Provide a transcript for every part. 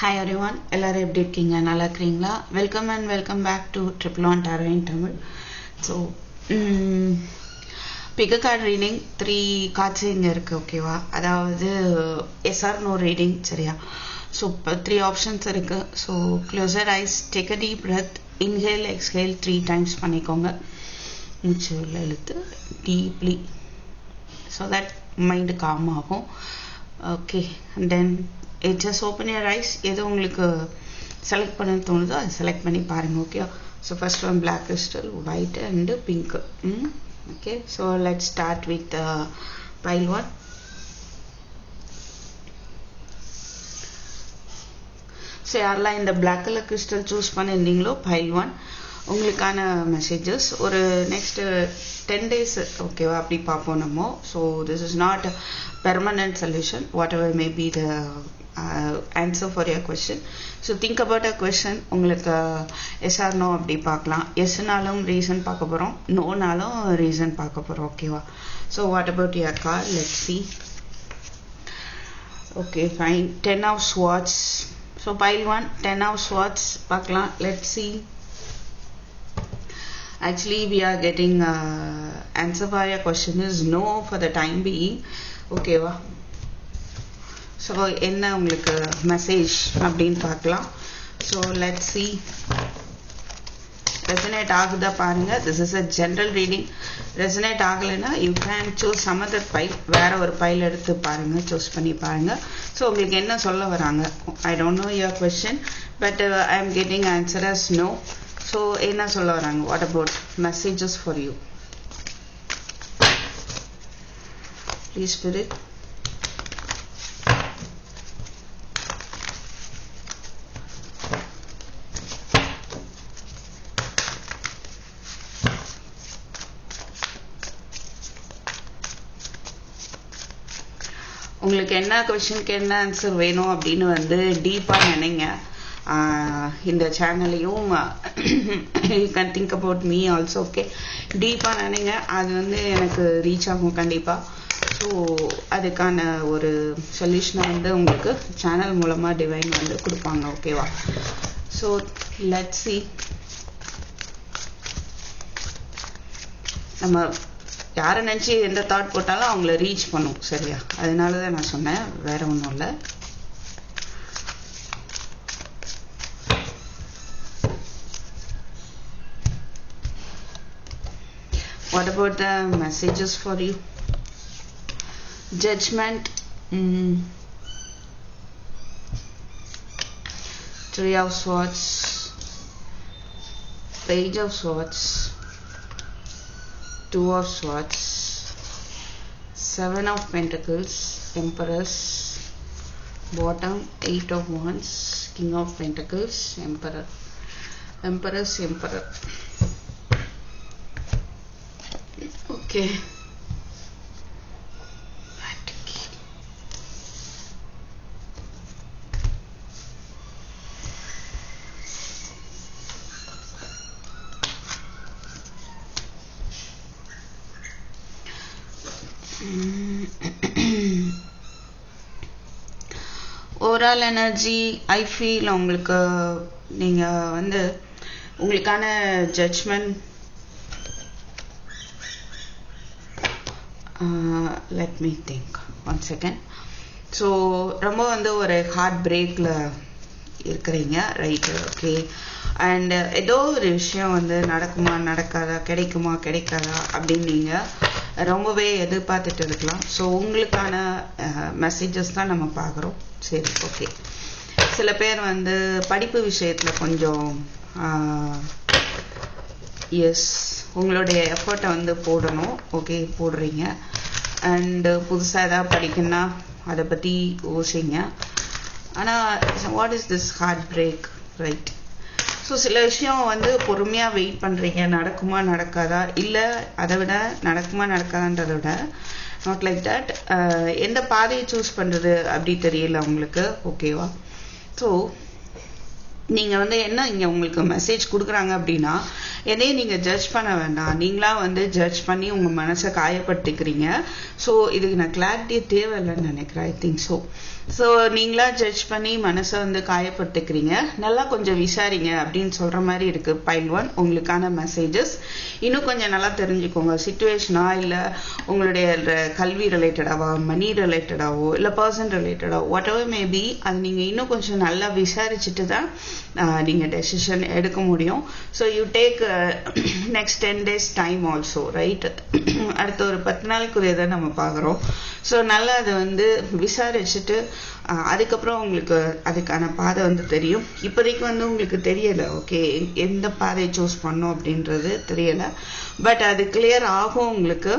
Hi everyone, எல்லாரும் எப்படி இருக்கீங்க? நல்லா இருக்கீங்களா? Welcome back to Triple One Tarot in Tamil. So, pick a card reading, 3 cards இங்க இருக்கு, ஓகேவா? அதாவது yes or no reading, சரியா? So, 3 options இருக்கு. So, close your eyes, take a deep breath, inhale, exhale 3 times பண்ணிக்கோங்க. மூச்சு உள்ள இழுத்து deeply, so that mind calm ஆகும். Okay, and then just open your eyes. எது உங்களுக்கு செலக்ட் பண்ண தோணுதோ அதை செலக்ட் பண்ணி பாருங்க, okay? So first one black crystal, white and pink. Okay, so let's start with pile one. So யாரெல்லாம் இந்த பிளாக் கலர் கிறிஸ்டல் சூஸ் பண்ணியிருந்தீங்களோ பைல் ஒன், உங்களுக்கான மெசேஜஸ் ஒரு நெக்ஸ்ட் 10 days, ஓகேவா? அப்படி பார்ப்போம் நம்ம. So this is not permanent solution, whatever may be the answer for your question. So think about a question. உங்களுக்கு yes or no அப்படி பார்க்கலாம். எஸ்னாலும் ரீசன் பார்க்க போகிறோம், நோனாலும் ரீசன் பார்க்க போகிறோம், ஓகேவா? So what about your card? Let's see. Okay, fine. 10 of swords. So pile 1, 10 of swords பார்க்கலாம். Let's see. Actually we are getting answer for your question is no for the time being, ஓகேவா? So என்ன உங்களுக்கு message அப்படின்னு பார்க்கலாம். So let's see. Resonate ஆகுதா பாருங்க. This is a general reading. Resonate ஆகலைன்னா you can choose some other pile, வேற ஒரு பைல் எடுத்து பாருங்க, சூஸ் பண்ணி பாருங்க. ஸோ உங்களுக்கு என்ன சொல்ல வராங்க? I don't know your question, but I am getting answer as no. So என்ன சொல்ல வராங்க? What about messages for you? Please spirit. உங்களுக்கு என்ன கொஸ்டினுக்கு என்ன ஆன்சர் வேணும் அப்படின்னு வந்து டீப்பாக நினைங்க. இந்த சேனலையும் you can think about me also, okay? டீப்பாக நினைங்க, அது வந்து எனக்கு ரீச் ஆகும் கண்டிப்பாக. ஸோ அதுக்கான ஒரு சொல்யூஷனை வந்து உங்களுக்கு சேனல் மூலமாக டிவைன் வந்து கொடுப்பாங்க, ஓகேவா? So let's see. நம்ம யாரை நினச்சி எந்த தாட் போட்டாலும் அவங்கள ரீச் பண்ணும், சரியா? அதனால தான் நான் சொன்னேன், வேற ஒன்றும் இல்லை. What about the messages for you? Judgment. 3 of swords, page of swords, 2 of swords, 7 of pentacles, empress, bottom 8 of wands, king of pentacles, emperor, empress, emperor. Okay, overall energy I feel உங்களுக்கு நீங்கள் வந்து உங்களுக்கான judgement. Let me think 1 second. So ரொம்ப வந்து ஒரு heart பிரேக்கில் இருக்கிறீங்க, right? Okay. And ஏதோ ஒரு விஷயம் வந்து நடக்குமா நடக்காதா, கிடைக்குமா கிடைக்காதா அப்படின்னு நீங்கள் ரொம்பவே எதிர்பார்த்துட்டு இருக்கலாம். ஸோ உங்களுக்கான மெசேஜஸ் தான் நம்ம பார்க்குறோம், சரி? ஓகே. சில பேர் வந்து படிப்பு விஷயத்தில் கொஞ்சம் எஸ் உங்களுடைய எஃபர்ட்டை வந்து போடணும், ஓகே? போடுறீங்க. அண்டு புதுசாக எதாவது படிக்கணும்னா அதை பற்றி யோசிங்க. ஆனால் what is this heartbreak, right? So சில விஷயம் வந்து பொறுமையாக வெயிட் பண்ணுறீங்க, நடக்குமா நடக்காதா, இல்லை அதை விட நடக்குமா நடக்காதான்றதை விட நாட் லைக் தட், எந்த பாதையை சூஸ் பண்ணுறது அப்படி தெரியல உங்களுக்கு, ஓகேவா? ஸோ நீங்க வந்து என்ன இங்க உங்களுக்கு மெசேஜ் கொடுக்குறாங்க அப்படின்னா, எதையும் நீங்க ஜட்ஜ் பண்ண வேண்டாம். நீங்களா வந்து ஜட்ஜ் பண்ணி உங்க மனசை காயப்படுத்திக்கிறீங்க. ஸோ இதுக்கு நான் கிளாரிட்டி தேவையில்லைன்னு நினைக்கிறேன். ஐ திங்க் ஸோ நீங்களா ஜட்ஜ் பண்ணி மனசை வந்து காயப்படுத்திக்கிறீங்க. நல்லா கொஞ்சம் விசாரிங்க அப்படின்னு சொல்ற மாதிரி இருக்கு. பைல் 1 உங்களுக்கான மெசேஜஸ். இன்னும் கொஞ்சம் நல்லா தெரிஞ்சுக்கோங்க. சிச்சுவேஷனா இல்லை உங்களுடைய கல்வி ரிலேட்டடாவா, மணி ரிலேட்டடாவோ, இல்லை பர்சன் ரிலேட்டடாவோ, வாட் எவர் மேபி, அது நீங்க இன்னும் கொஞ்சம் நல்லா விசாரிச்சுட்டு தான் நீங்க டெசிஷன் எடுக்க முடியும். So you take next 10 days time also, right? அடுத்த ஒரு 10 நாளைக்குரியதை நம்ம பார்க்குறோம். ஸோ நல்லா அதை வந்து விசாரிச்சுட்டு அதுக்கப்புறம் உங்களுக்கு அதுக்கான பாதை வந்து தெரியும். இப்போதைக்கு வந்து உங்களுக்கு தெரியலை, ஓகே, எந்த பாதையை சூஸ் பண்ணோம் அப்படின்றது தெரியலை. பட் அது கிளியர் ஆகும் உங்களுக்கு.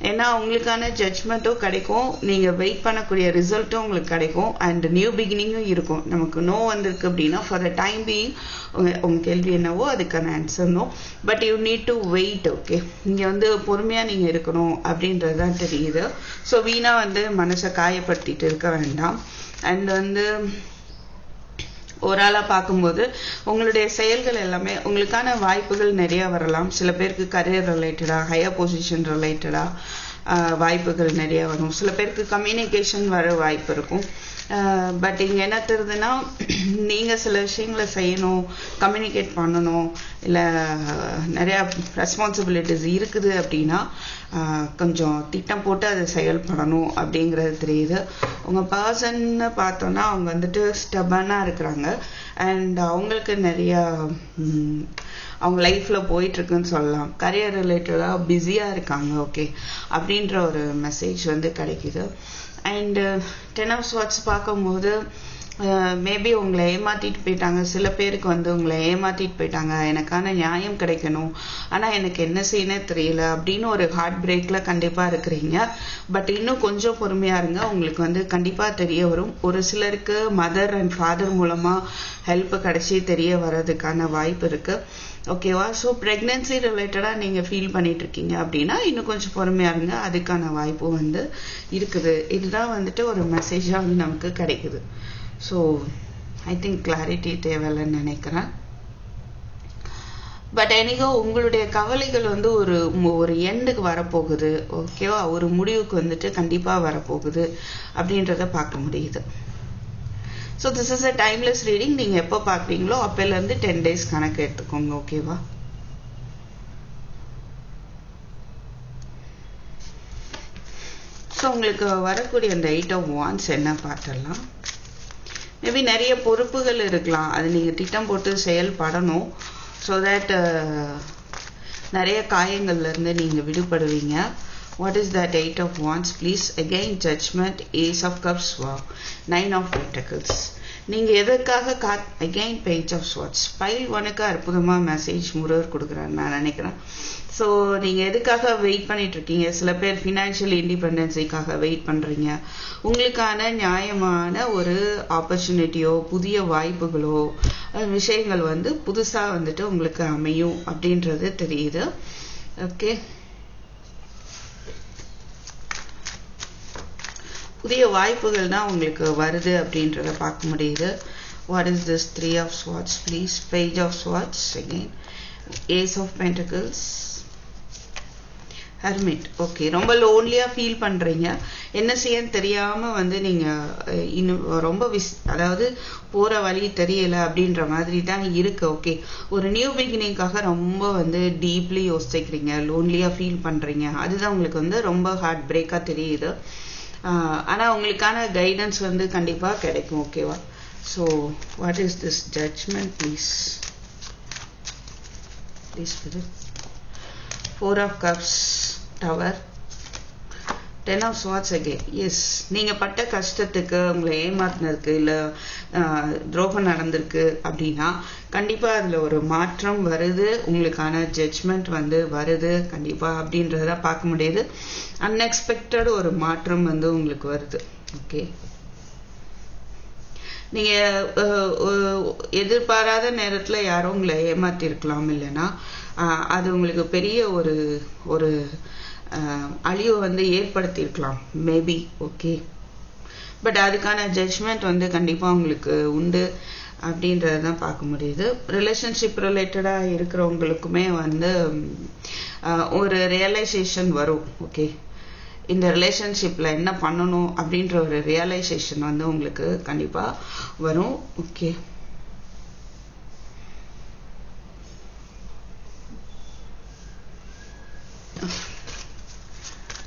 ஏன்னா உங்களுக்கான ஜட்ஜ்மெண்ட்டும் கிடைக்கும், நீங்கள் வெயிட் பண்ணக்கூடிய ரிசல்ட்டும் உங்களுக்கு கிடைக்கும், அண்ட் நியூ பிகினிங்கும் இருக்கும். நமக்கு நோ வந்திருக்கு அப்படின்னா ஃபார் த டைம் பீயிங் உங்கள் கேள்வி என்னவோ அதுக்கான answer no. But you need to wait, okay? இங்கே வந்து பொறுமையாக நீங்கள் இருக்கணும் அப்படின்றது தான் தெரியுது. ஸோ வீணாக வந்து மனசை காயப்படுத்திட்டு இருக்க வேண்டாம். அண்ட் வந்து ஓவராலாக பார்க்கும்போது உங்களுடைய செயல்கள் எல்லாமே உங்களுக்கான வாய்ப்புகள் நிறைய வரலாம். சில பேருக்கு கரியர் ரிலேட்டடாக, ஹையர் பொசிஷன் ரிலேட்டடாக வாய்ப்புகள் நிறைய வரும். சில பேருக்கு கம்யூனிகேஷன் வர வாய்ப்பு இருக்கும். பட் இங்கே என்ன தெரியுதுன்னா, நீங்கள் சில விஷயங்களை செய்யணும், கம்யூனிகேட் பண்ணணும், இல்லை நிறையா ரெஸ்பான்சிபிலிட்டிஸ் இருக்குது அப்படின்னா கொஞ்சம் திட்டம் போட்டு அதை செயல்படணும் அப்படிங்கிறது தெரியுது. உங்கள் பர்சன்னு பார்த்தோன்னா அவங்க வந்துட்டு ஸ்டபனாக இருக்கிறாங்க. அண்ட் அவங்களுக்கு நிறையா அவங்க லைஃப்பில் போயிட்டுருக்குன்னு சொல்லலாம். கரியர் ரிலேட்டடாக பிஸியாக இருக்காங்க, ஓகே, அப்படின்ற ஒரு மெசேஜ் வந்து கிடைக்குது. அண்டு 10 of Swords பார்க்கும்போது மேபி உங்களை ஏமாற்றிட்டு போயிட்டாங்க. சில பேருக்கு வந்து உங்களை ஏமாற்றிட்டு போயிட்டாங்க, எனக்கான நியாயம் கிடைக்கணும், ஆனால் எனக்கு என்ன செய்யணும் தெரியல அப்படின்னு ஒரு ஹார்ட் பிரேக்கில் கண்டிப்பாக இருக்கிறீங்க. பட் இன்னும் கொஞ்சம் பொறுமையாக இருங்க, உங்களுக்கு வந்து கண்டிப்பாக தெரிய வரும். ஒரு சிலருக்கு மதர் அண்ட் ஃபாதர் மூலமாக ஹெல்ப் கிடைச்சி தெரிய வர்றதுக்கான வாய்ப்பு இருக்குது, ஓகேவா? ஸோ ப்ரெக்னென்சி ரிலேட்டடாக நீங்கள் ஃபீல் பண்ணிட்டு இருக்கீங்க அப்படின்னா இன்னும் கொஞ்சம் பொறுமையாக இருங்க, அதுக்கான வாய்ப்பு வந்து இருக்குது. இதுதான் வந்துட்டு ஒரு மெசேஜாக வந்து நமக்கு கிடைக்குது. ஸோ ஐ திங்க் கிளாரிட்டி தேவையில்லைன்னு நினைக்கிறேன். பட் எனக்கோ உங்களுடைய கவலைகள் வந்து ஒரு எண்டுக்கு வரப்போகுது, ஓகேவா? ஒரு முடிவுக்கு வந்துட்டு கண்டிப்பாக வரப்போகுது அப்படின்றத பார்க்க முடியுது. So this is a timeless reading. நீங்கள் எப்போ பார்க்குறீங்களோ அப்போலேருந்து 10 days கணக்கு எடுத்துக்கோங்க, ஓகேவா? ஸோ உங்களுக்கு வரக்கூடிய அந்த 8 of Wands என்ன பார்த்துடலாம். மேபி நிறைய பொறுப்புகள் இருக்கலாம், அது நீங்கள் திட்டம் போட்டு செயல்படணும். ஸோ தட் நிறைய காயங்கள்லேருந்து நீங்கள் விடுபடுவீங்க. What is that 8 of Wands? Please, again, Judgment, Ace of Cups, wow, 9 of Pentacles. நீங்கள் எதற்காக again Page of Swords. File 1க்கு அற்புதமாக மெசேஜ் முருகர் கொடுக்குறாரு நான் நினைக்கிறேன். ஸோ நீங்கள் எதுக்காக வெயிட் பண்ணிட்டு இருக்கீங்க? சில பேர் ஃபினான்ஷியல் இண்டிபெண்டன்ஸுக்காக வெயிட் பண்ணுறீங்க. உங்களுக்கான நியாயமான ஒரு ஆப்பர்ச்சுனிட்டியோ புதிய வாய்ப்புகளோ விஷயங்கள் வந்து புதுசாக வந்துட்டு உங்களுக்கு அமையும் அப்படின்றது தெரியுது, ஓகே? புதிய வாய்ப்புகள் தான் உங்களுக்கு வருது அப்படின்றத பார்க்க முடியுது. What is this 3 of Swords, please? Page of Swords, again Ace of Pentacles, Hermit. Okay, ரொம்ப லோன்லியாக ஃபீல் பண்ணுறீங்க, என்ன செய்யன்னு தெரியாமல் வந்து நீங்கள் இன்னும் ரொம்ப அதாவது போகிற வழி தெரியலை அப்படின்ற மாதிரி தான் இருக்குது, ஓகே? ஒரு நியூ பிகினிங்காக ரொம்ப வந்து டீப்லி யோசிக்கிறீங்க, லோன்லியாக ஃபீல் பண்ணுறீங்க. அதுதான் உங்களுக்கு வந்து ரொம்ப ஹார்ட் பிரேக்காக தெரியுது. ஆனால் உங்களுக்கான கைடன்ஸ் வந்து கண்டிப்பாக கிடைக்கும், ஓகேவா? So what is this judgement, please? Please 4 of Cups, Tower, 10 of Swords again. Yes, நீங்கள் பட்ட கஷ்டத்துக்கு, உங்களை ஏமாத்தினதுக்கு, இல்லை துரோகம் நடந்திருக்கு அப்படின்னா கண்டிப்பாக அதில் ஒரு மாற்றம் வருது, உங்களுக்கான ஜட்ஜ்மெண்ட் வந்து வருது கண்டிப்பாக அப்படின்றத பார்க்க முடியுது. அன்எக்ஸ்பெக்டட் ஒரு மாற்றம் வந்து உங்களுக்கு வருது, ஓகே? நீங்கள் எதிர்பாராத நேரத்தில் யாரும் உங்களை ஏமாற்றிருக்கலாம், இல்லைன்னா அது உங்களுக்கு பெரிய ஒரு அழிவு வந்து ஏற்படுத்தியிருக்கலாம் மேபி, ஓகே? பட் அதுக்கான ஜட்ஜ்மெண்ட் வந்து கண்டிப்பாக உங்களுக்கு உண்டு. அப்படின்றத தான் பார்க்க முடியுது. ரிலேஷன்ஷிப் ரிலேட்டடாக இருக்கிறவங்களுக்குமே வந்து ஒரு ரியலைசேஷன் வரும். ஓகே, இந்த ரிலேஷன்ஷிப்பில் என்ன பண்ணணும் அப்படின்ற ஒரு ரியலைசேஷன் வந்து உங்களுக்கு கண்டிப்பாக வரும். Okay,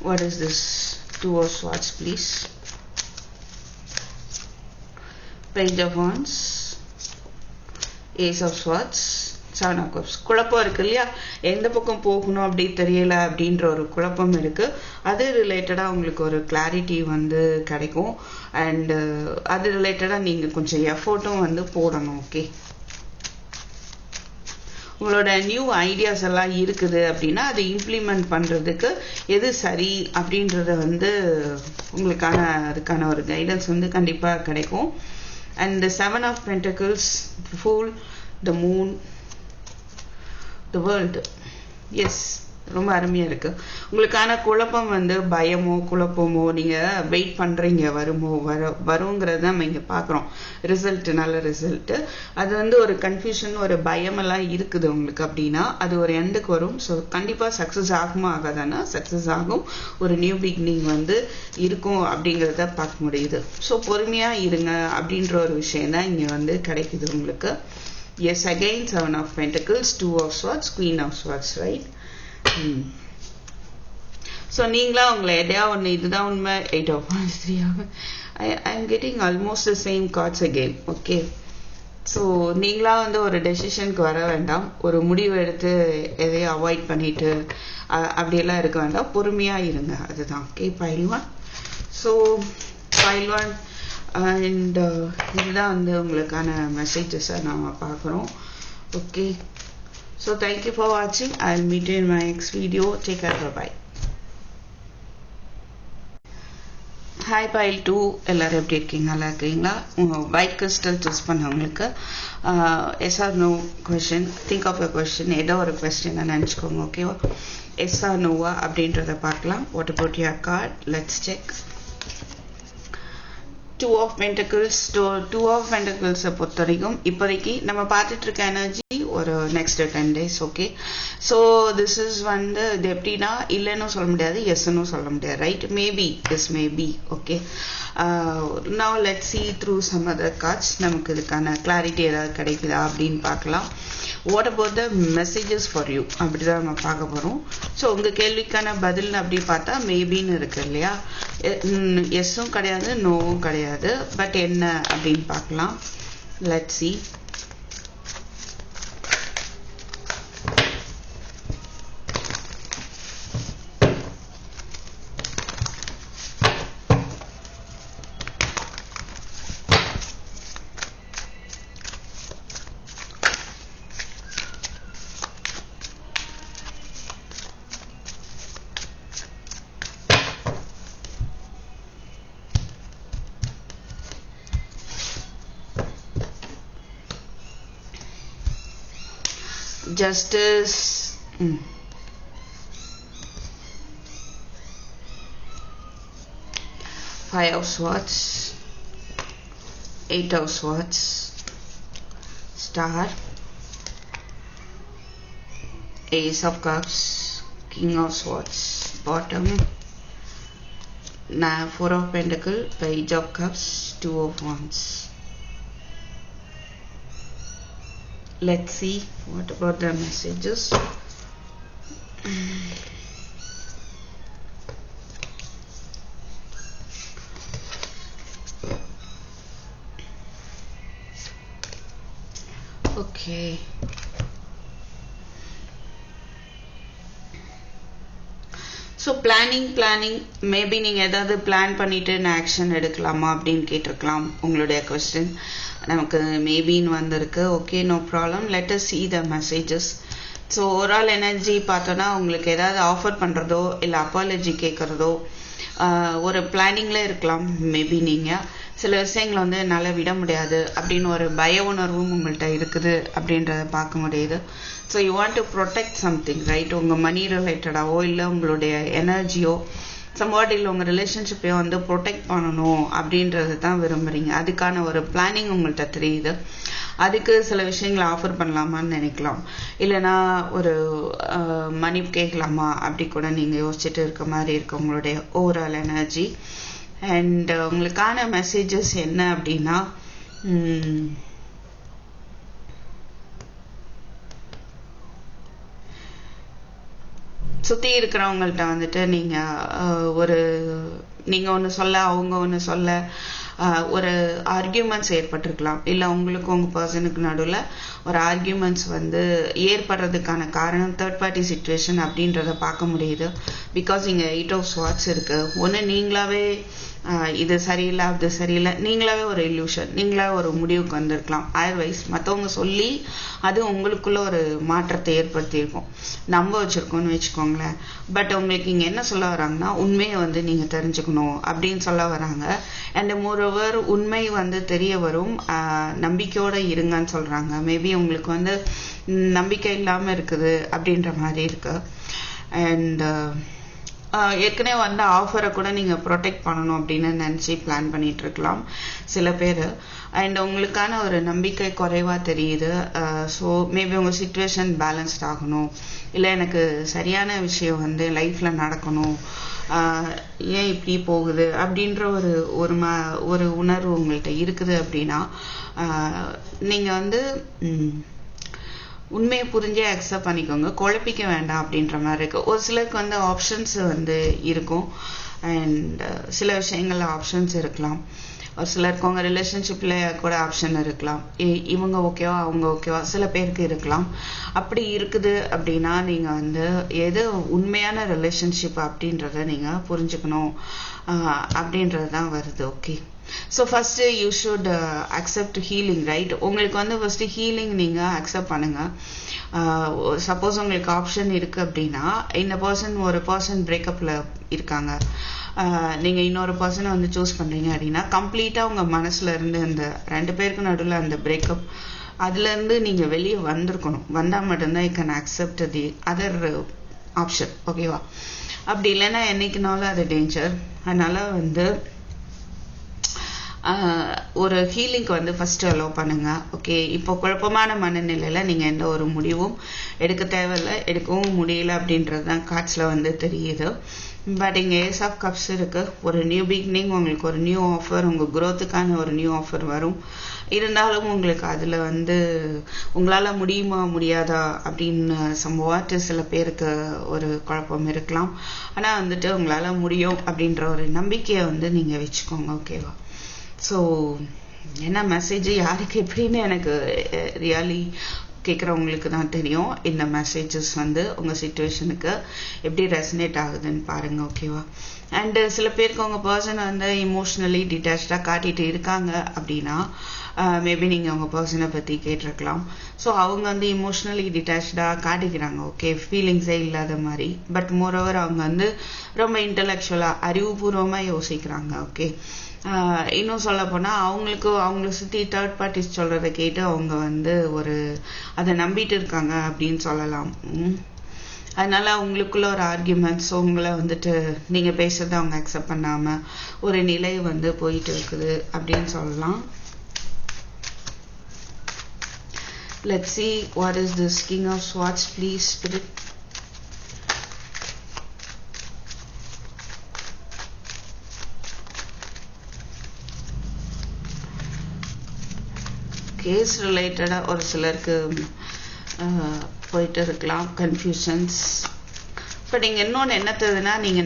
what is this? Two of Swords, please. Page of Wands, Ace of Swords, Seven of Cups. குழப்பம் இருக்கு இல்லையா, எந்த பக்கம் போகணும் அப்படி தெரியல அப்படின்ற ஒரு குழப்பம் இருக்கு. அது ரிலேட்டடா உங்களுக்கு ஒரு கிளாரிட்டி வந்து கிடைக்கும். அண்ட் அது ரிலேட்டடா நீங்க கொஞ்சம் எஃபோர்ட்டும் வந்து போடணும். ஓகே, உங்களோட நியூ ஐடியாஸ் எல்லாம் இருக்குது அப்படின்னா அதை இம்ப்ளிமெண்ட் பண்றதுக்கு எது சரி அப்படின்றத வந்து உங்களுக்கான அதுக்கான ஒரு கைடன்ஸ் வந்து கண்டிப்பா கிடைக்கும். And seven of pentacles, fool, the moon, the world. Yes, ரொம்ப அருமையா இருக்கு. உங்களுக்கான குழப்பம் வந்து பயமோ குழப்பமோ நீங்க வெயிட் பண்றீங்க, வருங்கிறத நம்ம இங்க பாக்குறோம். ரிசல்ட், நல்ல ரிசல்ட். அது வந்து ஒரு கன்ஃபியூஷன், ஒரு பயம் எல்லாம் இருக்குது உங்களுக்கு அப்படின்னா அது ஒரு எண்டுக்கு வரும். ஸோ கண்டிப்பா சக்சஸ் ஆகுமா ஆகாதானா சக்சஸ் ஆகும். ஒரு நியூ பிகினிங் வந்து இருக்கும் அப்படிங்கிறத பார்க்க முடியுது. ஸோ பொறுமையா இருங்க அப்படின்ற ஒரு விஷயம் தான் இங்க வந்து கிடைக்குது உங்களுக்கு. Yes, again seven of pentacles, two of swords, queen of swords, right? So நீங்களா உங்களை எதையா ஒன்று இதுதான் உண்மை, 8 of Wands, 3 of I am getting almost the same cards again. Okay, so நீங்களா வந்து ஒரு டெசிஷனுக்கு வர வேண்டாம். ஒரு முடிவு எடுத்து எதையும் அவாய்ட் பண்ணிட்டு அப்படியெல்லாம் இருக்க வேண்டாம். பொறுமையா இருங்க, அதுதான். Okay, pile 1. So pile 1 and இதுதான் வந்து உங்களுக்கான மெசேஜஸை நாம் பார்க்குறோம். Okay, so thank you for watching. I'll meet you in my next video. Take care, bye bye. Hi pile 2, எல்லாரும் எப்படி இருக்கீங்க? நல்லா இருக்கீங்களா? ஒயிட் கிறிஸ்டல் சூஸ் பண்ணவங்களுக்கு yes or no question, think of a question, ஏதோ ஒரு கொஸ்டின் நினச்சிக்கோங்க. ஓகேவா? எஸ் ஆர் நோவா அப்படின்றத பார்க்கலாம். What about your card? Let's check. Two of pentacles. Two of பென்டக்கிள்ஸை பொறுத்த வரைக்கும் இப்போதைக்கு நம்ம பார்த்துட்டு இருக்க எனர்ஜி ஒரு next 10 days. Okay, so this is வந்து இது எப்படின்னா இல்லைன்னு சொல்ல முடியாது, எஸ்ன்னு சொல்ல முடியாது, right? Maybe, yes maybe. Okay, now let's see through some other cards. நமக்கு இதுக்கான கிளாரிட்டி ஏதாவது கிடைக்குதா அப்படின்னு பார்க்கலாம். What about the messages for you அப்படிதான் நம்ம பார்க்க போகிறோம். ஸோ உங்கள் கேள்விக்கான பதில் அப்படி பார்த்தா மேபின்னு இருக்கு இல்லையா? எஸ்ஸும் கிடையாது, நோவும் கிடையாது, பட் என்ன அப்படின்னு பார்க்கலாம். Let's see. Justice, Five of Swords, Eight of Swords, Star, Ace of Cups, King of Swords, bottom, Four of Pentacles, Page of Cups, Two of Wands. Let's see what about the messages. Okay, so planning maybe நீங்க ஏதாவது plan பண்ணிட்டு action எடுக்கலாமா அப்படின்னு கேட்டிருக்கலாம். உங்களுடைய question நமக்கு மேபின்னு வந்திருக்கு. Okay, no problem. Let us see the messages. So overall energy பார்த்தோன்னா உங்களுக்கு ஏதாவது ஆஃபர் பண்ணுறதோ இல்லை அப்பாலஜி கேட்குறதோ ஒரு பிளானிங்கில் இருக்கலாம். மேபி நீங்கள் சில விஷயங்களை வந்து என்னால் விட முடியாது அப்படின்னு ஒரு பய உணர்வும் உங்கள்கிட்ட இருக்குது அப்படின்றத பார்க்க முடியுது. So you want to protect something, right? உங்கள் மணி ரிலேட்டடாவோ இல்லை உங்களுடைய எனர்ஜியோ சம்வாட் இல்லை உங்கள் ரிலேஷன்ஷிப்பையும் வந்து ப்ரொடெக்ட் பண்ணணும் அப்படின்றது தான் விரும்புகிறீங்க. அதுக்கான ஒரு பிளானிங் உங்கள்கிட்ட தெரியுது. அதுக்கு சில விஷயங்களை ஆஃபர் பண்ணலாமான்னு நினைக்கலாம், இல்லைனா ஒரு மணி கேட்கலாமா அப்படி கூட நீங்கள் யோசிச்சுட்டு இருக்க மாதிரி இருக்கு உங்களுடைய ஓவரால் எனர்ஜி. அண்ட் உங்களுக்கான மெசேஜஸ் என்ன அப்படின்னா, சுற்றி இருக்கிறவங்கள்ட்ட வந்துட்டு நீங்கள் ஒன்று சொல்ல அவங்க ஒன்று சொல்ல ஒரு ஆர்கியூமெண்ட்ஸ் ஏற்பட்டிருக்கலாம், இல்லை உங்களுக்கு உங்கள் பர்சனுக்கு நடுவில் ஒரு ஆர்கியூமெண்ட்ஸ் வந்து ஏற்படுறதுக்கான காரணம் தேர்ட் பார்ட்டி சிச்சுவேஷன் அப்படின்றத பார்க்க முடியுது. பிகாஸ் இங்கே 8 of Swords இருக்கு. ஒன்று நீங்களாவே இது சரியில்லை அது சரியில்லை, நீங்களாவே ஒரு இல்யூஷன், நீங்களாவே ஒரு முடிவுக்கு வந்திருக்கலாம். அதர்வைஸ் மற்றவங்க சொல்லி அது உங்களுக்குள்ள ஒரு மாற்றத்தை ஏற்படுத்தியிருக்கும், நம்ப வச்சுருக்கோன்னு வச்சுக்கோங்களேன். பட் உங்களுக்கு இங்கே என்ன சொல்ல வராங்கன்னா, உண்மையை வந்து நீங்கள் தெரிஞ்சுக்கணும் அப்படின்னு சொல்ல வராங்க. அண்ட் மோரோவர் உண்மை வந்து தெரிய வரும், நம்பிக்கையோடு இருங்கன்னு சொல்கிறாங்க. மேபி உங்களுக்கு வந்து நம்பிக்கை இல்லாமல் இருக்குது அப்படின்ற மாதிரி இருக்கு. அண்ட் ஏற்கனவே வந்த ஆஃபரை கூட நீங்கள் ப்ரொடெக்ட் பண்ணணும் அப்படின்னு நினச்சி பிளான் பண்ணிட்டு இருக்கலாம் சில பேர். அண்ட் உங்களுக்கான ஒரு நம்பிக்கை குறைவாக தெரியுது. ஸோ மேபி உங்கள் சிச்சுவேஷன் பேலன்ஸ்ட் ஆகணும், இல்லை எனக்கு சரியான விஷயம் வந்து லைஃப்பில் நடக்கணும், ஏன் இப்படி போகுது அப்படின்ற ஒரு உணர்வு உங்கள்கிட்ட இருக்குது அப்படின்னா நீங்கள் வந்து உண்மையை புரிஞ்சே அக்செப்ட் பண்ணிக்கோங்க, குழப்பிக்க வேண்டாம் அப்படின்ற மாதிரி இருக்கு. ஒரு சிலருக்கு வந்து ஆப்ஷன்ஸ் வந்து இருக்கும், அண்ட் சில விஷயங்கள்ல ஆப்ஷன்ஸ் இருக்கலாம். ஒரு சிலருக்கு உங்க ரிலேஷன்ஷிப்ல கூட ஆப்ஷன் இருக்கலாம், இவங்க ஓகேவா அவங்க ஓகேவா சில பேருக்கு இருக்கலாம். அப்படி இருக்குது அப்படின்னா நீங்க வந்து எது உண்மையான ரிலேஷன்ஷிப் அப்படின்றத நீங்க புரிஞ்சுக்கணும் அப்படின்றது தான் வருது. Okay, so first you should accept healing, right? உங்களுக்கு வந்து ஃபர்ஸ்ட் ஹீலிங் நீங்க அக்செப்ட் பண்ணுங்க. சப்போஸ் உங்களுக்கு ஆப்ஷன் இருக்கு அப்படின்னா, இந்த ஒரு பர்சன் பிரேக்கப்ல இருக்காங்க, நீங்க இன்னொரு பர்சனை வந்து சூஸ் பண்றீங்க அப்படின்னா, கம்ப்ளீட்டா உங்க மனசுல இருந்து அந்த 2 பேருக்கு நடுவில் அந்த பிரேக்கப் அதுல இருந்து நீங்க வெளியே வந்திருக்கணும். வந்தா மட்டும்தான் you can accept the other option. ஓகேவா? அப்படி இல்லைன்னா என்னைக்குனாலும் அது டேஞ்சர். அதனால வந்து ஒரு ஹீலிங்க்கு வந்து ஃபர்ஸ்ட் அலோவ் பண்ணுங்க. ஓகே, இப்போ குழப்பமான மனநிலையில நீங்க எந்த ஒரு முடிவும் எடுக்க தேவையில்லை, எடுக்கவும் முடியல அப்படின்றது தான் கார்ட்ஸ்ல வந்து தெரியுது. பட் இங்கே ஏஸ் ஆஃப் கப்ஸ் இருக்கு. ஒரு நியூ பிகினிங், உங்களுக்கு ஒரு நியூ ஆஃபர், உங்க குரோத்துக்கான ஒரு நியூ ஆஃபர் வரும். இருந்தாலும் உங்களுக்கு அதுல வந்து உங்களால முடியுமா முடியாதா அப்படின்னு சம்பவாட்டு சில பேருக்கு ஒரு குழப்பம் இருக்கலாம். ஆனா வந்துட்டு உங்களால முடியும் அப்படின்ற ஒரு நம்பிக்கையை வந்து நீங்க வச்சுக்கோங்க. ஓகேவா? ஸோ என்ன மெசேஜ் யாருக்கு எப்படின்னு எனக்கு ரியலி கேட்குறவங்களுக்கு தான் தெரியும். இந்த மெசேஜஸ் வந்து உங்கள் சிச்சுவேஷனுக்கு எப்படி ரெசனேட் ஆகுதுன்னு பாருங்க. ஓகேவா? அண்டு சில பேருக்கு உங்கள் பர்சன் வந்து இமோஷ்னலி டிட்டாச்சாக காட்டிட்டு இருக்காங்க அப்படின்னா, மேபி நீங்கள் உங்கள் பர்சனை பற்றி கேட்டிருக்கலாம். ஸோ அவங்க வந்து இமோஷ்னலி டிட்டாச்சாக காட்டிக்கிறாங்க, ஓகே, ஃபீலிங்ஸே இல்லாத மாதிரி. பட் மோரோவர் அவங்க வந்து ரொம்ப இன்டலெக்சுவலாக அறிவுபூர்வமாக யோசிக்கிறாங்க. ஓகே, இன்னும் சொல்ல போனா அவங்களை சுத்தி தேர்ட் பார்ட்டிஸ் சொல்றதை கேட்டு அவங்க வந்து அதை நம்பிட்டு இருக்காங்க அப்படின்னு சொல்லலாம். அதனால அவங்களுக்குள்ள ஒரு ஆர்கியூமெண்ட்ஸ், உங்களை வந்துட்டு நீங்க பேசுறதை அவங்க அக்செப்ட் பண்ணாம ஒரு நிலை வந்து போயிட்டு இருக்குது அப்படின்னு சொல்லலாம். Let's see what is this King of Swords, please Spirit. Case ரிலேட்டடா ஒரு சிலருக்கு போயிட்டு இருக்கலாம் கன்ஃபியூஷன்ஸ். பட் இங்க இன்னொன்று என்ன தெரியுதுன்னா, நீங்க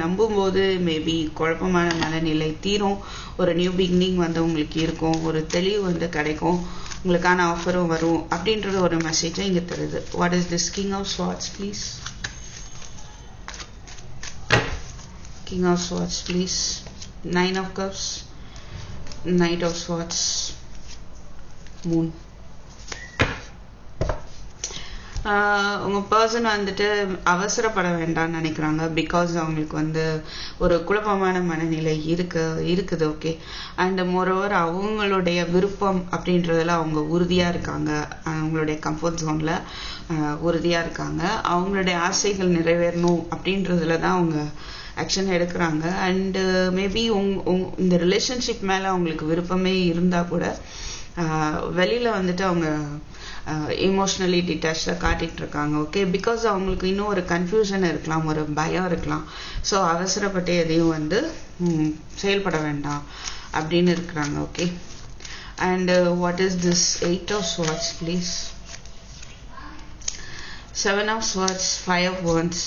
நம்பும்போது மேபி குழப்பமான மனநிலை தீரும், ஒரு நியூ பிகினிங் வந்து உங்களுக்கு இருக்கும், ஒரு தெளிவு வந்து கிடைக்கும், உங்களுக்கான ஆஃபரும் வரும் அப்படின்றது ஒரு மெசேஜை இங்க தருது. What is this king of swords please? King of swords please. 9 of Cups, Knight of Swords, moon. உங்க பர்சன் வந்துட்டு அவசரப்பட வேண்டாம்னு நினைக்கிறாங்க. பிகாஸ் அவங்களுக்கு வந்து ஒரு குழப்பமான மனநிலை இருக்குது. ஓகே, அண்ட் மோரோவர் அவங்களுடைய விருப்பம் அப்படின்றதுல அவங்க உறுதியா இருக்காங்க, அவங்களுடைய கம்ஃபர்ட் ஜோன்ல உறுதியா இருக்காங்க. அவங்களுடைய ஆசைகள் நிறைவேறணும் அப்படின்றதுல தான் அவங்க ஆக்ஷன் எடுக்கிறாங்க. அண்ட் மேபி இந்த ரிலேஷன்ஷிப் மேலே அவங்களுக்கு விருப்பமே இருந்தால் கூட வெளியில் வந்துட்டு அவங்க எமோஷ்னலி டிட்டாச்சாக காட்டிகிட்டு இருக்காங்க. ஓகே, பிகாஸ் அவங்களுக்கு இன்னும் ஒரு கன்ஃபியூஷன் இருக்கலாம், ஒரு பயம் இருக்கலாம். ஸோ அவசரப்பட்டு எதையும் வந்து செயல்பட வேண்டாம் அப்படின்னு இருக்கிறாங்க. Okay, and what is this 8 of Swords please? 7 of Swords, 5 of Wands,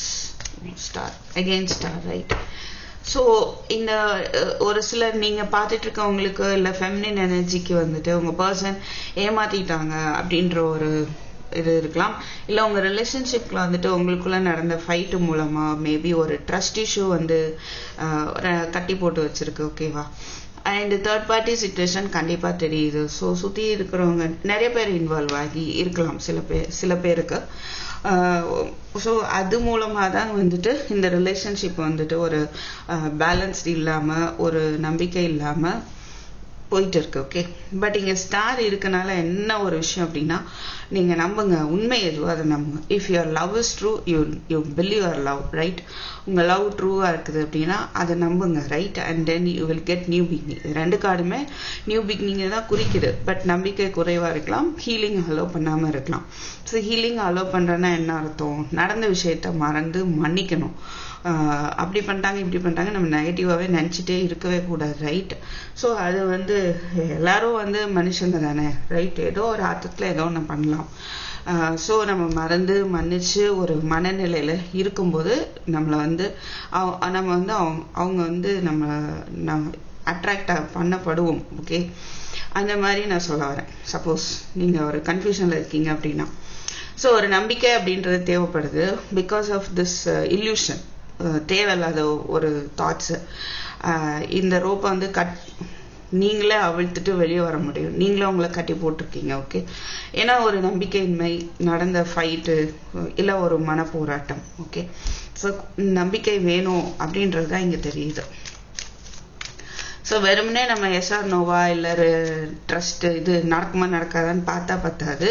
Star, again Star, right? So இந்த ஒரு சிலர் நீங்கள் பார்த்துட்டு இருக்கவங்களுக்கு இல்லை ஃபெமினின் எனர்ஜிக்கு வந்துட்டு உங்கள் பர்சன் ஏமாற்றிட்டாங்க அப்படின்ற ஒரு இது இருக்கலாம். இல்லை உங்கள் ரிலேஷன்ஷிப்பில் வந்துட்டு உங்களுக்குள்ளே நடந்த ஃபைட்டு மூலமாக மேபி ஒரு ட்ரஸ்ட் இஷ்யூ வந்து கட்டி போட்டு வச்சுருக்கு. ஓகேவா? அண்ட் தேர்ட் பார்ட்டி சிச்சுவேஷன் கண்டிப்பாக தெரியுது. ஸோ சுற்றி இருக்கிறவங்க நிறைய பேர் இன்வால்வ் ஆகி இருக்கலாம் சில பேருக்கு. ஸோ அது மூலமாக தான் வந்துட்டு இந்த ரிலேஷன்ஷிப் வந்துட்டு ஒரு பேலன்ஸ்டு இல்லாமல் ஒரு நம்பிக்கை இல்லாமல் போயிட்டு இருக்கு. ஓகே, பட் இங்கே ஸ்டார் இருக்கனால என்ன ஒரு விஷயம் அப்படின்னா, நீங்கள் நம்புங்க, உண்மை எதுவோ அதை நம்புங்க. If your love is true, you believe your love, right? உங்கள் லவ் ட்ரூவாக இருக்குது அப்படின்னா அதை நம்புங்க, right? And then you will get new beginning. ரெண்டு கார்டுமே நியூ பிகினிங்கை தான் குறிக்குது. பட் நம்பிக்கை குறைவாக இருக்கலாம், ஹீலிங் அலோவ் பண்ணாமல் இருக்கலாம். ஸோ ஹீலிங் அலோவ் பண்ணுறேன்னா என்ன அர்த்தம்? நடந்த விஷயத்த மறந்து மன்னிக்கணும். அப்படி பண்ணிட்டாங்க இப்படி பண்ணிட்டாங்க நம்ம நெகட்டிவாகவே நினச்சிட்டே இருக்கவே கூடாது, ரைட்? ஸோ அது வந்து எல்லாரும் வந்து மனுஷங்க தானே, ரைட்? ஏதோ ஒரு அர்த்தத்தில் ஏதோ ஒன்று பண்ணலாம். ஸோ நம்ம மறந்து மன்னிச்சு ஒரு மனநிலையில் இருக்கும்போது நம்மளை வந்து நம்ம வந்து அவங்க வந்து நம்ம அட்ராக்ட் பண்ணப்படுவோம். ஓகே, அந்த மாதிரி நான் சொல்ல வரேன். சப்போஸ் நீங்கள் ஒரு கன்ஃபியூஷனில் இருக்கீங்க அப்படின்னா, ஸோ ஒரு நம்பிக்கை அப்படின்றது தேவைப்படுது. பிகாஸ் ஆஃப் திஸ் இல்யூஷன், தேவையில்லாத ஒரு தாட்ஸு. இந்த ரோப்பை வந்து நீங்களே அவிழ்த்துட்டு வெளியே வர முடியும். நீங்களே உங்களை கட்டி போட்டிருக்கீங்க. ஓகே, ஏன்னா ஒரு நம்பிக்கையின்மை, நடந்த ஃபைட்டு, இல்லை ஒரு மனப்போராட்டம். ஓகே, ஸோ நம்பிக்கை வேணும் அப்படின்றது தான் இங்கே தெரியுது. ஸோ வெறுமனே நம்ம எஸ்ஆர் நோவா இல்லை ட்ரஸ்ட்டு இது நடக்குமா நடக்காதான்னு பார்த்தா பத்தாது.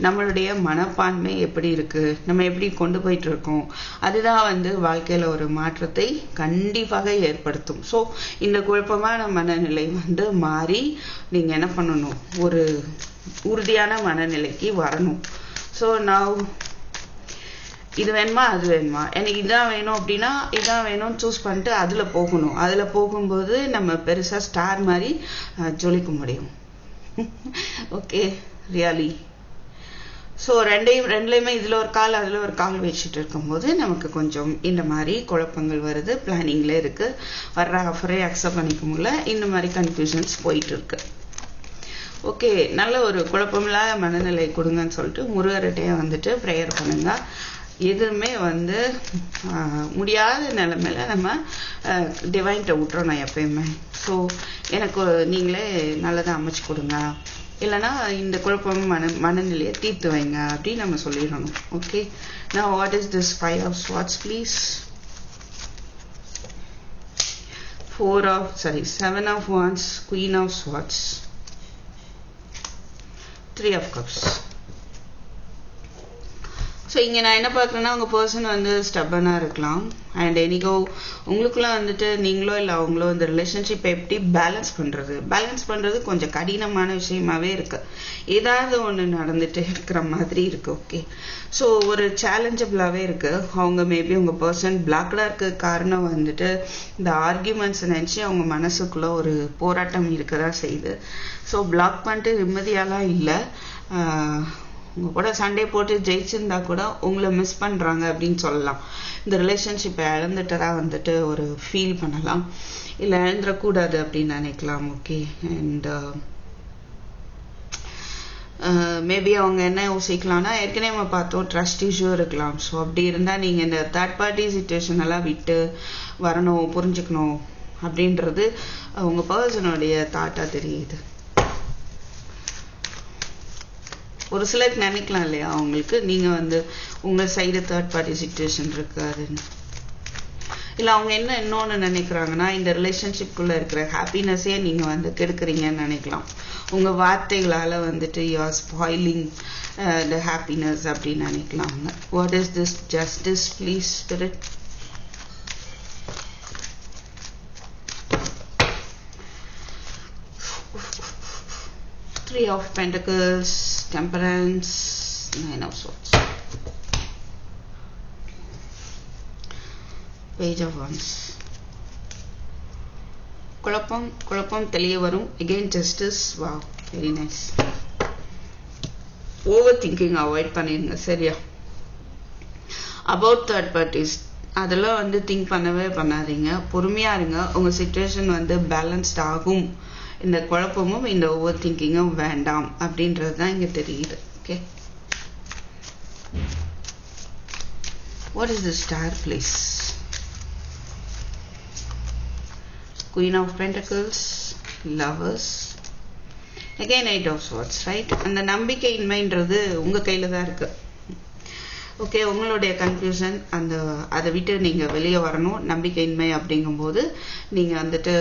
நம்மளுடைய மனப்பான்மை எப்படி இருக்குது, நம்ம எப்படி கொண்டு போயிட்டு இருக்கோம், அதுதான் வந்து வாழ்க்கையில் ஒரு மாற்றத்தை கண்டிப்பாக ஏற்படுத்தும். ஸோ இந்த குழப்பமான மனநிலை வந்து மாறி நீங்கள் என்ன பண்ணணும், ஒரு உறுதியான மனநிலைக்கு வரணும். ஸோ நான் இது வேணுமா அது வேணுமா, எனக்கு இதான் வேணும் அப்படின்னா இதான் வேணும்னு சூஸ் பண்ணிட்டு அதில் போகணும். அதில் போகும்போது நம்ம பெருசாக ஸ்டார் மாதிரி ஜொலிக்க முடியும். Okay, really. ஸோ ரெண்டுலேயுமே இதில் ஒரு கால் அதில் ஒரு கால் வச்சுட்டு இருக்கும்போது நமக்கு கொஞ்சம் இந்த மாதிரி குழப்பங்கள் வருது. பிளானிங்கில் இருக்குது, வர்ற ஆஃபரே அக்செப்ட் பண்ணிக்க முடியல, இந்த மாதிரி கன்ஃபியூஷன்ஸ் போயிட்டு இருக்கு. ஓகே, நல்ல ஒரு குழப்பமில்லாத மனநிலை கொடுங்கன்னு சொல்லிட்டு முருகர்கிட்டையே வந்துட்டு ப்ரேயர் பண்ணுங்க. எதுவுமே வந்து முடியாத நிலைமையில நம்ம டிவைன்ட்ட விட்டுறணும் எப்பயுமே. ஸோ எனக்கு நீங்களே நல்லதாக அமைச்சு கொடுங்க, இல்லைனா இந்த குழப்பம் மனநிலையை தீர்த்து வைங்க அப்படின்னு நம்ம சொல்லிடணும். ஓகே, நான் what is this 5 of Swords please? 7 of Wands, Queen of Swords, 3 of Cups. So இங்கே நான் என்ன பார்க்குறேன்னா, உங்கள் பர்சன் வந்து ஸ்டப்பனாக இருக்கலாம். அண்ட் எனிகோ உங்களுக்குள்ள வந்துட்டு நீங்களோ இல்லை அவங்களோ இந்த ரிலேஷன்ஷிப்பை எப்படி பேலன்ஸ் பண்ணுறது கொஞ்சம் கடினமான விஷயமாவே இருக்குது. ஏதாவது ஒன்று நடந்துட்டு இருக்கிற மாதிரி இருக்குது. ஓகே, ஸோ ஒரு சேலஞ்சபிளாகவே இருக்குது. அவங்க மேபி உங்கள் பர்சன் பிளாக்டாக இருக்க காரணம் வந்துட்டு இந்த ஆர்கியூமெண்ட்ஸ் நினச்சி அவங்க மனசுக்குள்ளே ஒரு போராட்டம் இருக்க தான் செய்யுது. ஸோ பிளாக் பண்ணிட்டு நிம்மதியாலாம் இல்லை. உங்கள் கூட சண்டே போட்டு ஜெயிச்சிருந்தா கூட உங்களை மிஸ் பண்ணுறாங்க அப்படின்னு சொல்லலாம். இந்த ரிலேஷன்ஷிப்பை இழந்துட்டதா வந்துட்டு ஒரு ஃபீல் பண்ணலாம், இல்லை இழந்துடக்கூடாது அப்படின்னு நினைக்கலாம். ஓகே, அண்ட் மேபி அவங்க என்ன யோசிக்கலாம்னா, ஏற்கனவே நம்ம பார்த்தோம் ட்ரஸ்ட் இஷ்யூ இருக்கலாம். ஸோ அப்படி இருந்தால் நீங்கள் இந்த தேர்ட் பார்ட்டி சிச்சுவேஷன் எல்லாம் விட்டு வரணும், புரிஞ்சுக்கணும் அப்படின்றது உங்கள் பர்சனுடைய தாட்டாக தெரியுது. ஒரு சிலருக்கு நினைக்கலாம் இல்லையா, அவங்களுக்கு நீங்கள் வந்து உங்கள் சைடு தேர்ட் பார்ட்டி சிச்சுவேஷன் இருக்காதுன்னு. இல்லை அவங்க இன்னொன்று நினைக்கிறாங்கன்னா, இந்த ரிலேஷன்ஷிப்குள்ளே இருக்கிற ஹாப்பினஸ்ஸே நீங்கள் வந்து கெடுக்குறீங்கன்னு நினைக்கலாம். உங்கள் வார்த்தைகளால் வந்துட்டு you are spoiling the happiness அப்படின்னு நினைக்கலாம். What is this justice please spirit? Three of Pentacles, Temperance, Nine of Swords, Page of Wands. குழப்பம் தெளிய வரும். Again Justice. Wow, very nice. Over thinking avoid பண்ணிடுங்க, சரியா? அபவுட் தேர்ட் பார்ட்டிஸ் அதெல்லாம் வந்து think பண்ணவே பண்ணாதீங்க. பொறுமையா இருங்க. உங்க சிச்சுவேஷன் வந்து பேலன்ஸ்ட் ஆகும். இந்த குழப்பமும் இந்த ஓவர் திங்கிங்கும் வேண்டாம் அப்படின்றது தான் இங்க தெரியுது. Okay, what is the star place? Queen of Pentacles, Lovers, again Eight of Swords, right? அந்த நம்பிக்கையின்மைன்றது உங்க கையில தான் இருக்கு. ஓகே, உங்களுடைய கன்ஃபியூஷன் அதை விட்டு நீங்க வெளியே வரணும். நம்பிக்கையின்மை அப்படிங்கும்போது நீங்க வந்துட்டு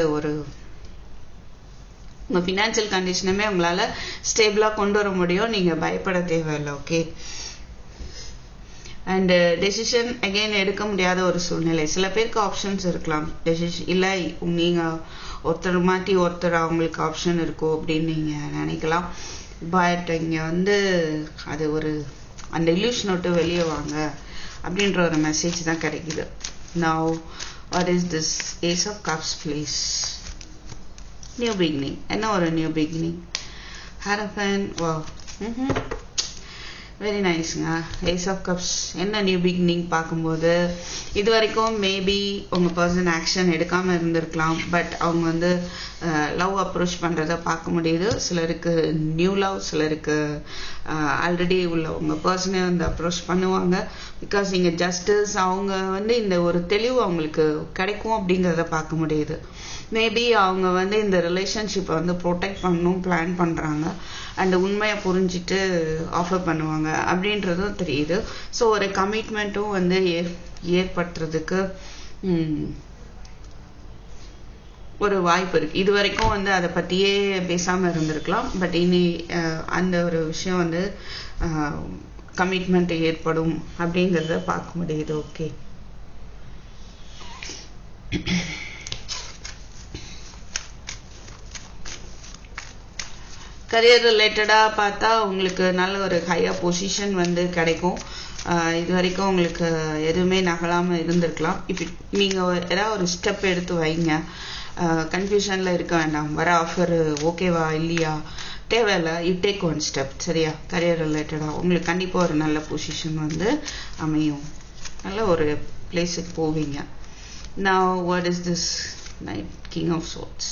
உங்க ஃபினான்சியல் கண்டிஷனுமே உங்களால ஸ்டேபிளா கொண்டு வர முடியும். நீங்க பயப்பட தேவையில்லை. ஓகே, அண்ட் டெசிஷன் அகைன் எடுக்க முடியாத ஒரு சூழ்நிலை. சில பேருக்கு ஆப்ஷன்ஸ் இருக்கலாம். டெசிஷன் இல்லை, நீங்க ஒருத்தர் மாற்றி ஒருத்தர் அவங்களுக்கு ஆப்ஷன் இருக்கும் அப்படின்னு நீங்க நினைக்கலாம். பட் இங்க வந்து அது அந்த இல்யூஷன் விட்டு வெளியே வாங்க அப்படின்ற ஒரு மெசேஜ் தான் கிடைக்குது. Now what is this ace of cups place? New beginning. என்ன ஒரு நியூ பிகினிங்? ஹேரஃபன். வாவ், வெரி நைஸ்ங்க. ஏஸ் ஆஃப் கப்ஸ் என்ன நியூ பிகினிங் பார்க்கும்போது இது வரைக்கும் மேபி உங்க பர்சன் ஆக்ஷன் எடுக்காம இருந்திருக்கலாம். பட் அவங்க வந்து லவ் அப்ரோச் பண்றத பார்க்க முடியுது. சிலருக்கு நியூ லவ், சிலருக்கு ஆல்ரெடி உள்ள உங்க பர்சனே வந்து அப்ரோச் பண்ணுவாங்க. பிகாஸ் இங்க ஜஸ்டிஸ் அவங்க வந்து இந்த ஒரு தெளிவு அவங்களுக்கு கிடைக்கும் அப்படிங்கிறத பார்க்க முடியுது. மேபி அவங்க வந்து இந்த ரிலேஷன்ஷிப்பை வந்து ப்ரொடெக்ட் பண்ணணும் பிளான் பண்றாங்க. அண்ட் உண்மையை புரிஞ்சுட்டு ஆஃபர் பண்ணுவாங்க அப்படின்றதும் தெரியுது. ஸோ ஒரு கமிட்மெண்ட்டும் வந்து ஏற்படுத்துறதுக்கு ஒரு வாய்ப்பு இருக்கு. இது வரைக்கும் வந்து அதை பத்தியே பேசாம இருந்திருக்கலாம். பட் இனி அந்த ஒரு விஷயம் வந்து கமிட்மெண்ட் ஏற்படும் அப்படிங்கிறத பார்க்க முடியுது. ஓகே, கரியர் ரிலேட்டடா பார்த்தா உங்களுக்கு நல்ல ஒரு ஹையர் பொசிஷன் வந்து கிடைக்கும். இது வரைக்கும் உங்களுக்கு எதுவுமே நகலாம இருந்திருக்கலாம். இப்போ நீங்க ஏதாவது ஒரு ஸ்டெப் எடுத்து வைங்க. கன்ஃபியூஷன்ல இருக்க வேண்டாம். வர ஆஃபர் ஓகேவா இல்லையா தேவையில்லை. யூ டேக் ஒன் ஸ்டெப், சரியா? கரியர் ரிலேட்டடா உங்களுக்கு கண்டிப்பா ஒரு நல்ல பொசிஷன் வந்து அமையும். நல்ல ஒரு பிளேஸுக்கு போவீங்க. Now what is this Knight, King of Swords?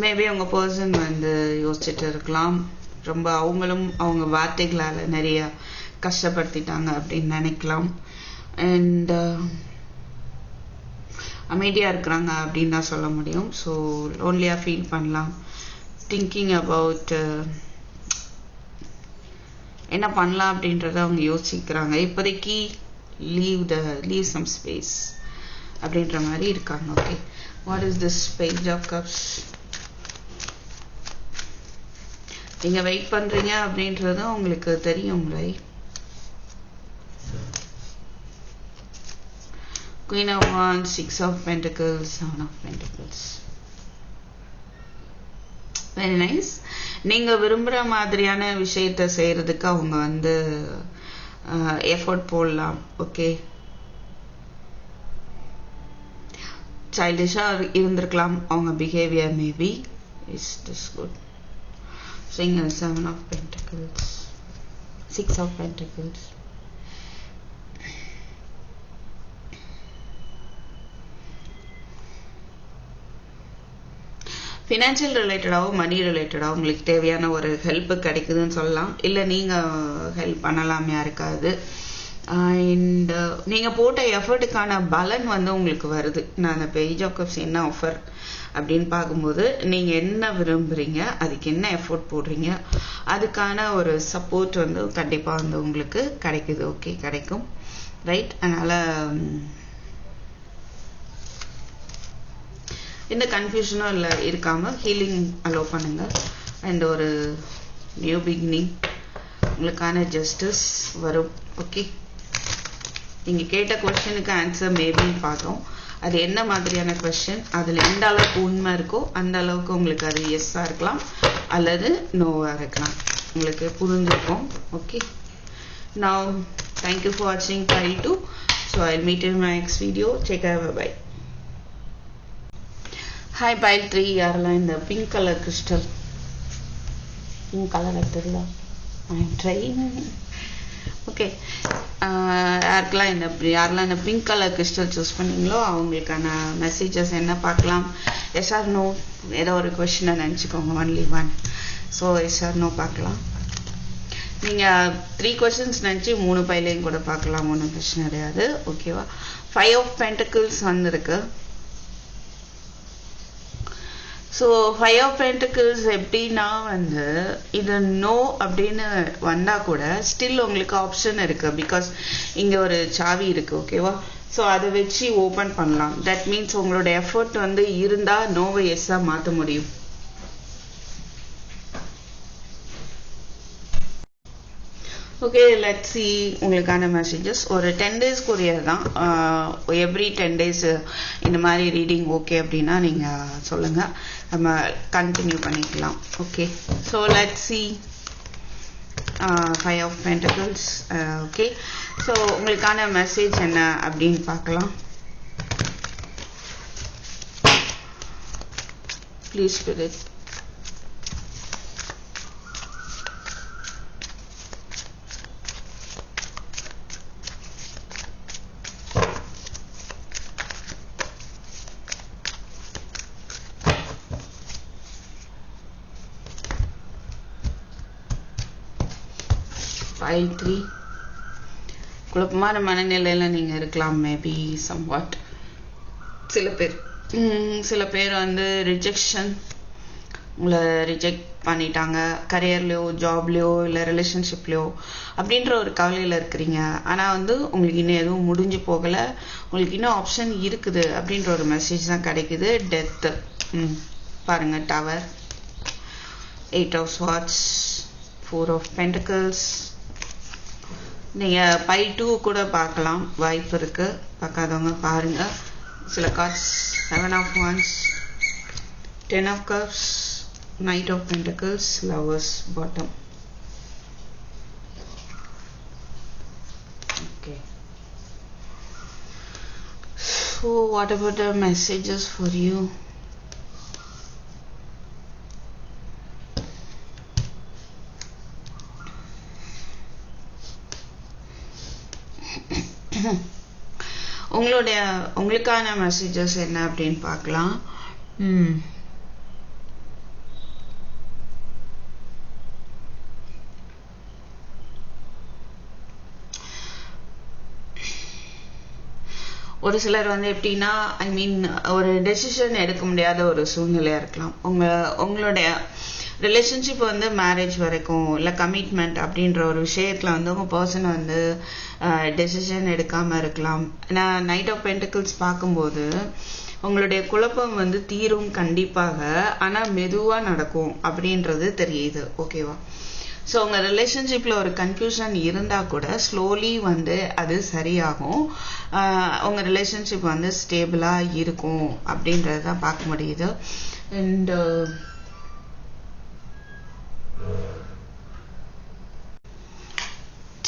Maybe உங்க பர்சன் வந்து யோசிச்சுட்டு இருக்கலாம். ரொம்ப அவங்களும் அவங்க வார்த்தைகளால நிறைய கஷ்டப்படுத்திட்டாங்க அப்படின்னு நினைக்கலாம். அண்ட் அமைதியா இருக்கிறாங்க அப்படின்னு தான் சொல்ல முடியும். ஸோ லோன்லியா ஃபீல் பண்ணலாம். திங்கிங் அபவுட் என்ன பண்ணலாம் அப்படின்றத அவங்க யோசிக்கிறாங்க. இப்போதைக்கு லீவ் சம் ஸ்பேஸ் அப்படின்ற மாதிரி இருக்காங்க. Okay, what is this page of cups? நீங்க வெயிட் பண்றீங்க அப்படின்றது உங்களுக்கு தெரியும், right? Queen of Wands, Six of Pentacles, Seven of Pentacles. Very nice. நீங்க விரும்புற மாதிரியான விஷயத்தை செய்யறதுக்கு அவங்க வந்து எஃபோர்ட் போடலாம். ஓகே, சைல்டிஷா இருந்திருக்கலாம் அவங்க behaviour. Maybe is this good? Seeing Seven of Pentacles, Six of Pentacles. Financial ரிலேட்டடாவோ மணி ரிலேட்டடாவோ உங்களுக்கு தேவையான ஒரு ஹெல்ப் கிடைக்குதுன்னு சொல்லலாம். இல்லை நீங்க ஹெல்ப் பண்ணலாம் யாருக்காவது. அண்ட் நீங்க போட்ட எஃபர்ட்டுக்கான பலன் வந்து உங்களுக்கு வருது. நான் அந்த பேஜ் ஆஃப் கப்ஸ் என்ன ஆஃபர் அப்படின்னு பார்க்கும்போது நீங்க என்ன விரும்புறீங்க, அதுக்கு என்ன எஃபோர்ட் போடுறீங்க, அதுக்கான ஒரு சப்போர்ட் வந்து கண்டிப்பா வந்து உங்களுக்கு கிடைக்குது. ஓகே, கிடைக்கும், ரைட்? அதனால எந்த கன்ஃபியூஷனும் இல்லை இருக்காம ஹீலிங் அலோவ் பண்ணுங்க. அண்ட் ஒரு நியூ பிகினிங் உங்களுக்கான ஜஸ்டிஸ் வரும். ஓகே, நீங்க கேட்ட கொஸ்டினுக்கு ஆன்சர் மேபி பார்த்தோம். அது என்ன மாதிரியான கொஸ்டின், அதில் எந்த அளவுக்கு உண்மை இருக்கோ அந்த அளவுக்கு உங்களுக்கு அது எஸ்ஸாக இருக்கலாம் அல்லது நோவாக இருக்கலாம். உங்களுக்கு புரிஞ்சிருக்கும். Okay, now thank you for watching Pile 2. So I'll meet you in my next video. Take care, bye bye. Hi Pile 3, யாரெல்லாம் இந்த pink colour crystal, pink colour எடுத்துருதா, I'm trying. ஓகே, யாரெல்லாம் இந்த பிங்க் கலர் கிறிஸ்டல் சூஸ் பண்ணீங்களோ அவங்களுக்கான messages என்ன பார்க்கலாம். S or no, ஏதோ ஒரு கொஸ்டினை நினச்சிக்கோங்க, only one. So yes or no பார்க்கலாம். நீங்கள் 3 கொஸ்டின்ஸ் நினச்சி 3 பைலையும் கூட பார்க்கலாம், ஒன்றும் பிரச்சனை கிடையாது. ஓகேவா? 5 of Pentacles வந்துருக்கு. ஸோ 5 of Pentacles எப்படின்னா வந்து இது நோ அப்படின்னு வந்தால் கூட ஸ்டில் உங்களுக்கு ஆப்ஷன் இருக்குது. பிகாஸ் இங்கே ஒரு சாவி இருக்குது. ஓகேவா? ஸோ அதை வச்சு ஓப்பன் பண்ணலாம். தட் மீன்ஸ் உங்களோட எஃபர்ட் வந்து இருந்தால் நோவை எஸ்ஸாக மாற்ற முடியும். ஓகே, லெட்ஸ் சி உங்களுக்கான மெசேஜஸ். ஒரு 10 days கொரியர் தான். எவ்ரி 10 days இந்த மாதிரி ரீடிங் ஓகே அப்படின்னா நீங்கள் சொல்லுங்கள், நம்ம கண்டினியூ பண்ணிக்கலாம். Okay, so let's see 5 of Pentacles. Okay, so உங்களுக்கான மெசேஜ் என்ன அப்படின்னு பார்க்கலாம். Please spirit. Pile 3, குழப்பமான மனநிலையில் நீங்கள் இருக்கலாம். Maybe somewhat. சில பேர் வந்து ரிஜெக்ஷன், உங்களை ரிஜெக்ட் பண்ணிட்டாங்க, கரியர்லையோ ஜாப்லையோ இல்லை ரிலேஷன்ஷிப்லையோ அப்படின்ற ஒரு கவலையில் இருக்கிறீங்க. ஆனால் வந்து உங்களுக்கு இன்னும் எதுவும் முடிஞ்சு போகலை, உங்களுக்கு இன்னும் ஆப்ஷன் இருக்குது அப்படின்ற ஒரு மெசேஜ் தான் கிடைக்குது. டெத்து பாருங்கள், tower, 8 of Swords, 4 of Pentacles. நீங்கள் Pile 2 கூட பார்க்கலாம், வாய்ப்பு இருக்குது. பார்க்காதவங்க பாருங்கள். சில cards 7 of Wands, 10 of Cups, Knight of Pentacles, Lovers, bottom. Okay. So what about the messages for you? உங்களுக்கான மெசேஜஸ் என்ன அப்படின்னு பார்க்கலாம். ஒரு சிலர் வந்து எப்படின்னா, ஐ மீன் ஒரு டெசிஷன் எடுக்க முடியாத ஒரு சூழ்நிலையா இருக்கலாம். உங்களுடைய ரிலேஷன்ஷிப் வந்து மேரேஜ் வரைக்கும் இல்லை கமிட்மெண்ட் அப்படின்ற ஒரு விஷயத்தில் வந்து உங்கள் பர்சன் வந்து டெசிஷன் எடுக்காமல் இருக்கலாம். ஏன்னா நைட் ஆஃப் பென்டிகிள்ஸ் பார்க்கும்போது உங்களுடைய குழப்பம் வந்து தீரும் கண்டிப்பாக, ஆனால் மெதுவாக நடக்கும் அப்படின்றது தெரியுது. ஓகேவா? ஸோ உங்கள் ரிலேஷன்ஷிப்பில் ஒரு கன்ஃபியூஷன் இருந்தால் கூட ஸ்லோலி வந்து அது சரியாகும். உங்கள் ரிலேஷன்ஷிப் வந்து ஸ்டேபிளாக இருக்கும் அப்படின்றது தான் பார்க்க முடியுது. அண்ட்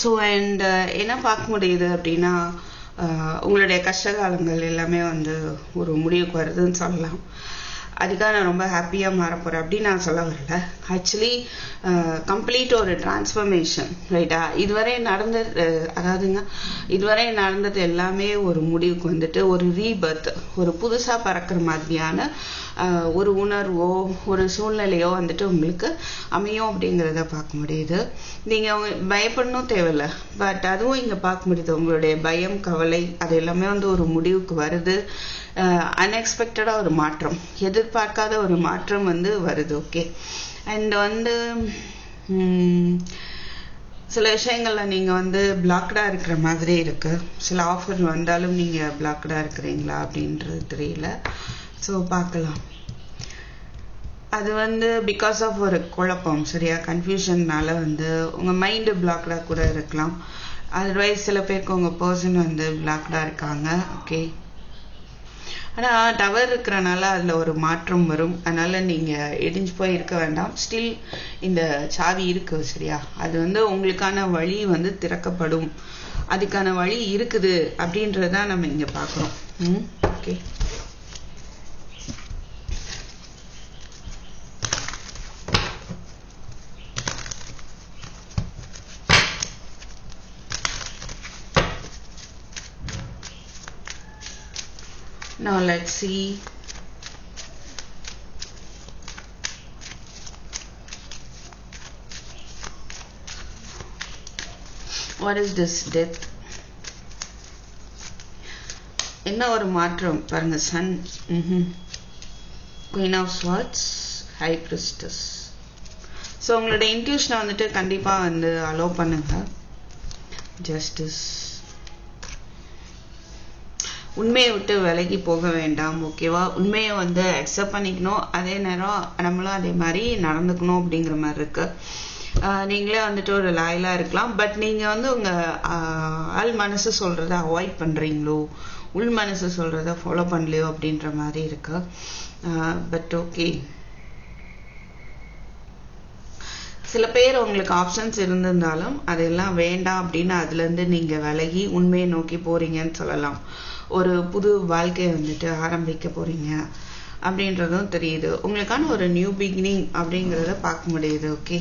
ஸோ அண்ட் என்ன பார்க்க முடியுது அப்படின்னா, உங்களுடைய கஷ்டகாலங்கள் எல்லாமே வந்து ஒரு முடிவுக்கு வருதுன்னு சொல்லலாம். அதுக்காக நான் ரொம்ப ஹாப்பியாக மாற போகிறேன் அப்படின்னு நான் சொல்ல வரல. ஆக்சுவலி கம்ப்ளீட் ஒரு டிரான்ஸ்ஃபர்மேஷன், ரைட்டா? இதுவரை நடந்தது, அதாவதுங்க இதுவரை நடந்தது எல்லாமே ஒரு முடிவுக்கு வந்துட்டு ஒரு ரீபர்த், ஒரு புதுசாக பறக்கிற மாதிரியான ஒரு உணர்வோ ஒரு சூழ்நிலையோ வந்துட்டு உங்களுக்கு அமையும் அப்படிங்கிறத பார்க்க முடியுது. நீங்கள் பயப்படணும் தேவையில்லை, பட் அதுவும் இங்கே பார்க்க முடியுது. உங்களுடைய பயம், கவலை அது எல்லாமே வந்து ஒரு முடிவுக்கு வருது. அன்எக்ஸ்பெக்டடாக ஒரு மாற்றம், எதிர்பார்க்காத ஒரு மாற்றம் வந்து வருது. ஓகே, அண்ட் வந்து சில விஷயங்கள்ல நீங்கள் வந்து பிளாக்டாக இருக்கிற மாதிரி இருக்கு. சில ஆஃபர் வந்தாலும் நீங்கள் பிளாக்டாக இருக்கிறீங்களா அப்படின்றது தெரியல. ஸோ பார்க்கலாம். அது வந்து பிகாஸ் ஆஃப் ஒரு குழப்பம், சரியா, கன்ஃபியூஷன்னால வந்து உங்கள் மைண்டு பிளாக்டாக கூட இருக்கலாம். அதர்வைஸ் சில பேருக்கு உங்கள் பர்சன் வந்து பிளாக்டாக இருக்காங்க. ஓகே, ஆனா டவர் இருக்கிறனால அதுல ஒரு மாற்றம் வரும். அதனால நீங்க இடிஞ்சு போய் இருக்க வேண்டாம். ஸ்டில் இந்த சாவி இருக்கு சரியா. அது வந்து உங்களுக்கான வழி வந்து திறக்கப்படும். அதுக்கான வழி இருக்குது அப்படின்றதான் நம்ம இங்க பாக்குறோம். Okay. Now let's see what is this death. என்ன ஒரு மாற்றம் பாருங்க. Sun, queen of swords, high priestess. So உங்களோட இன்ட்யூஷனை வந்துட்டு கண்டிப்பா வந்து அலோவ் பண்ணுங்க. ஜஸ்டிஸ், உண்மையை விட்டு விலகி போக வேண்டாம். ஓகேவா. உண்மையை வந்து அக்செப்ட் பண்ணிக்கணும். அதே நேரம் நம்மளும் அதே மாதிரி நடந்துக்கணும் அப்படிங்கிற மாதிரி இருக்கு. நீங்களே வந்துட்டு ஒரு லாயலா இருக்கலாம். பட் நீங்க வந்து உங்க ஆள் மனசு சொல்றத அவாய்ட் பண்றீங்களோ, உள் மனசு சொல்றத ஃபாலோ பண்ணலையோ அப்படின்ற மாதிரி இருக்கு. But okay. சில பேர் உங்களுக்கு ஆப்ஷன்ஸ் இருந்திருந்தாலும் அதெல்லாம் வேண்டாம் அப்படின்னு அதுல இருந்து நீங்க விலகி உண்மையை நோக்கி போறீங்கன்னு சொல்லலாம். ஒரு புது வாழ்க்கையை வந்துட்டு ஆரம்பிக்க போறீங்க அப்படின்றதும் தெரியுது. உங்களுக்கான ஒரு நியூ பிகினிங் அப்படிங்கறத பார்க்க முடியுது. ஓகே.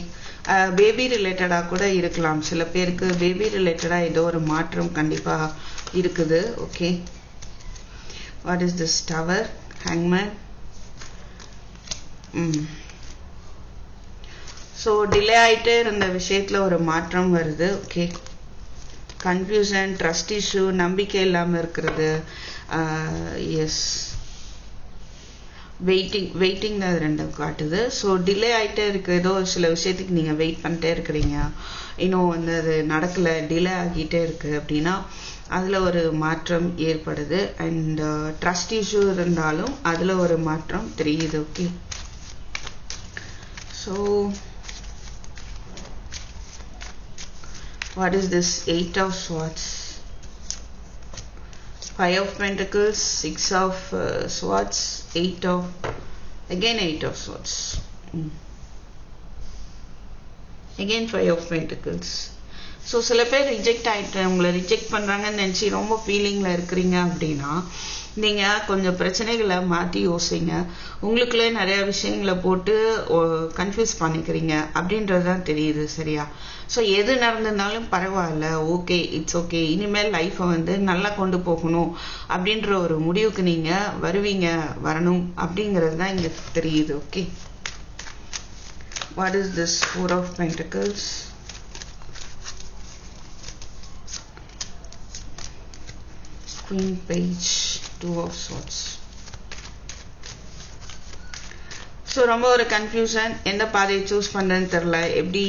பேபி ரிலேட்டடா கூட இருக்கலாம். சில பேருக்கு பேபி ரிலேட்டடா ஏதோ ஒரு மாற்றம் கண்டிப்பா இருக்குது. Okay. What is this tower, ஹேங்மேன். ஸோ டிலே ஆயிட்டே இருந்த விஷயத்துல ஒரு மாற்றம் வருது. ஓகே. கன்ஃபியூஷன், ட்ரஸ்ட் இஷ்யூ, நம்பிக்கை இல்லாம இருக்கிறது. எஸ், வெயிட்டிங் தான் ரெண்டும் காட்டுது. ஸோ டிலே ஆயிட்டே இருக்கு. ஏதோ சில விஷயத்துக்கு நீங்க வெயிட் பண்ணிட்டே இருக்கிறீங்க, இன்னும் வந்து அது நடக்கல, டிலே ஆகிட்டே இருக்கு அப்படின்னா அதுல ஒரு மாற்றம் ஏற்படுது. அண்ட் ட்ரஸ்ட் இஷ்யூ இருந்தாலும் அதுல ஒரு மாற்றம் தெரியுது. Okay. So what is this? 8 of swords, 5 of pentacles, 6 of swords, 8 of swords, again 5 of pentacles. So சில பேர் ரிஜெக்ட் ஆயிட்டு உங்களை ரிஜெக்ட் பண்றாங்கன்னு நினைச்சு ரொம்ப ஃபீலிங்ல இருக்கிறீங்க அப்படின்னா நீங்க கொஞ்சம் பிரச்சனைகளை மாத்தி யோசிங்க. உங்களுக்குள்ளே நிறைய விஷயங்களை போட்டு கன்ஃபியூஸ் பண்ணிக்கிறீங்க அப்படின்றதுதான் தெரியுது சரியா. ஸோ எது நடந்திருந்தாலும் பரவாயில்ல, ஓகே, இட்ஸ் ஓகே, இனிமேல் லைஃபை வந்து நல்லா கொண்டு போகணும் அப்படின்ற ஒரு முடிவுக்கு நீங்க வரணும் அப்படிங்கிறது தான் இங்க தெரியுது. Okay. What is this? 4 of pentacles, queen, page, 2 of swords. So ரொம்ப ஒரு கன்ஃபியூஷன். எந்த பாதையை சூஸ் பண்ணுறதுன்னு தெரில, எப்படி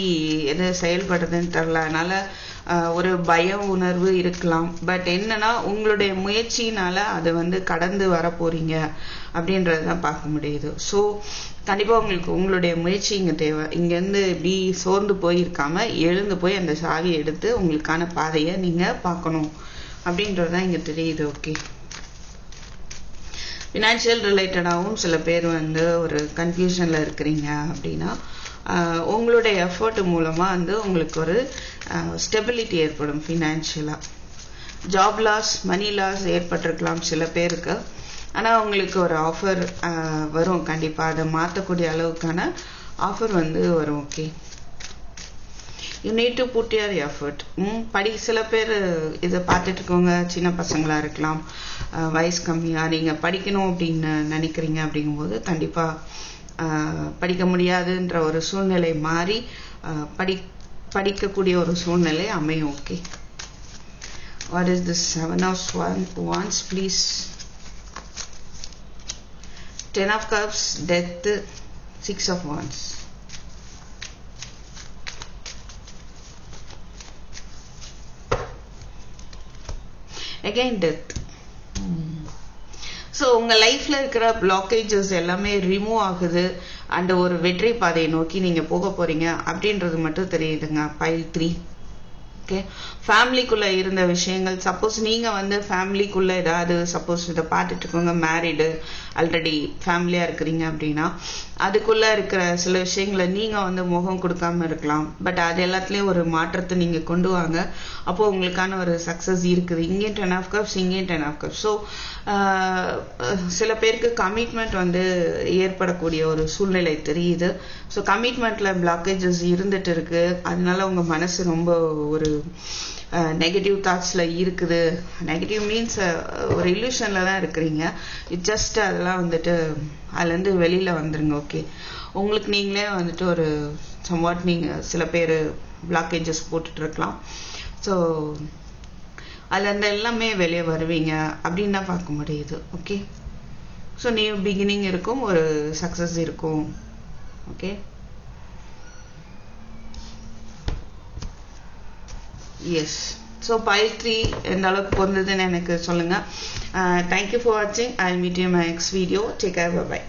எது செயல்படுறதுன்னு தெரில. அதனால ஒரு பய உணர்வு இருக்கலாம். பட் என்னன்னா உங்களுடைய முயற்சியினால அதை வந்து கடந்து வர போறீங்க அப்படின்றதான் பார்க்க முடியுது. ஸோ கண்டிப்பா உங்களுக்கு உங்களுடைய முயற்சி இங்க தேவை. இங்கேருந்து இப்படி சோர்ந்து போயிருக்காம எழுந்து போய் அந்த சாவியை எடுத்து உங்களுக்கான பாதையை நீங்க பார்க்கணும் அப்படின்றதுதான் இங்க தெரியுது. ஓகே. ஃபினான்ஷியல் ரிலேட்டடாகவும் சில பேர் வந்து ஒரு கன்ஃபியூஷன்ல இருக்கிறீங்க அப்படின்னா உங்களுடைய எஃபர்ட் மூலமா வந்து உங்களுக்கு ஒரு ஸ்டெபிலிட்டி ஏற்படும். ஃபினான்ஷியலா ஜாப் லாஸ், மணி லாஸ் ஏற்பட்டிருக்கலாம் சில பேருக்கு. ஆனா உங்களுக்கு ஒரு ஆஃபர் வரும். கண்டிப்பா அதை மாற்றக்கூடிய அளவுக்கான ஆஃபர் வந்து வரும். Okay. You need to put your effort. சில பேர் இதை பார்த்துட்டு இருக்கவங்க சின்ன பசங்களா இருக்கலாம், வயசு கம்மியா நீங்க படிக்கணும் அப்படின்னு நினைக்கிறீங்க. அப்படிங்கும்போது கண்டிப்பா படிக்க முடியாதுன்ற ஒரு சூழ்நிலை மாறி படிக்கக்கூடிய ஒரு சூழ்நிலை அமையும். Okay. What is this? 7 of wands, please. 10 of cups, death, 6 of wands. Again death. So உங்க லைஃப்ல இருக்கிற பிளாக்கேஜஸ் எல்லாமே ரிமூவ் ஆகுது அண்ட் ஒரு வெற்றி பாதையை நோக்கி நீங்க போக போறீங்க அப்படின்றது மட்டும் தெரியுதுங்க. pile 3. ஓகே ஃபேமிலிக்குள்ள இருந்த விஷயங்கள் சப்போஸ் நீங்க வந்து ஃபேமிலிக்குள்ள ஏதாவது சப்போஸ் இதை பார்த்துட்டு இருக்கோங்க மேரிடு ஆல்ரெடி ஃபேமிலியா இருக்கிறீங்க அப்படின்னா அதுக்குள்ள இருக்கிற சில விஷயங்களை நீங்க வந்து முகம் கொடுக்காம இருக்கலாம் பட் அது எல்லாத்துலயும் ஒரு மாற்றத்தை நீங்க கொண்டு வாங்க அப்போ உங்களுக்கான ஒரு சக்சஸ் இருக்குது இங்கே 10 of cups இங்கே 10 of cups ஸோ சில பேருக்கு கமிட்மெண்ட் வந்து ஏற்படக்கூடிய ஒரு சூழ்நிலை தெரியுது ஸோ கமிட்மெண்ட்ல பிளாக்கேஜஸ் இருந்துட்டு இருக்கு அதனால உங்க மனசு ரொம்ப ஒரு நெகட்டிவ் தாட்ஸ்ல இருக்குது நெகட்டிவ் மீன்ஸ் ஒரு இல்யூஷன்ல தான் இருக்கிறீங்க இட் ஜஸ்ட் அதெல்லாம் வந்துட்டு அதுல இருந்து வெளியில வந்துருங்க ஓகே உங்களுக்கு நீங்களே வந்துட்டு ஒரு சம்வாட் நீங்க சில பேர் பிளாக்கேஜஸ் போட்டுட்டு இருக்கலாம் ஸோ அதுல இருந்து எல்லாமே வெளியே வருவீங்க அப்படின்னு தான் பார்க்க முடியுது ஓகே ஸோ நியூ பிகினிங் இருக்கும் ஒரு சக்சஸ் இருக்கும் ஓகே yes so pile 3 எந்த அளவுக்கு பொருந்ததுன்னு எனக்கு சொல்லுங்க thank you for watching I'll meet you in my next video take care bye bye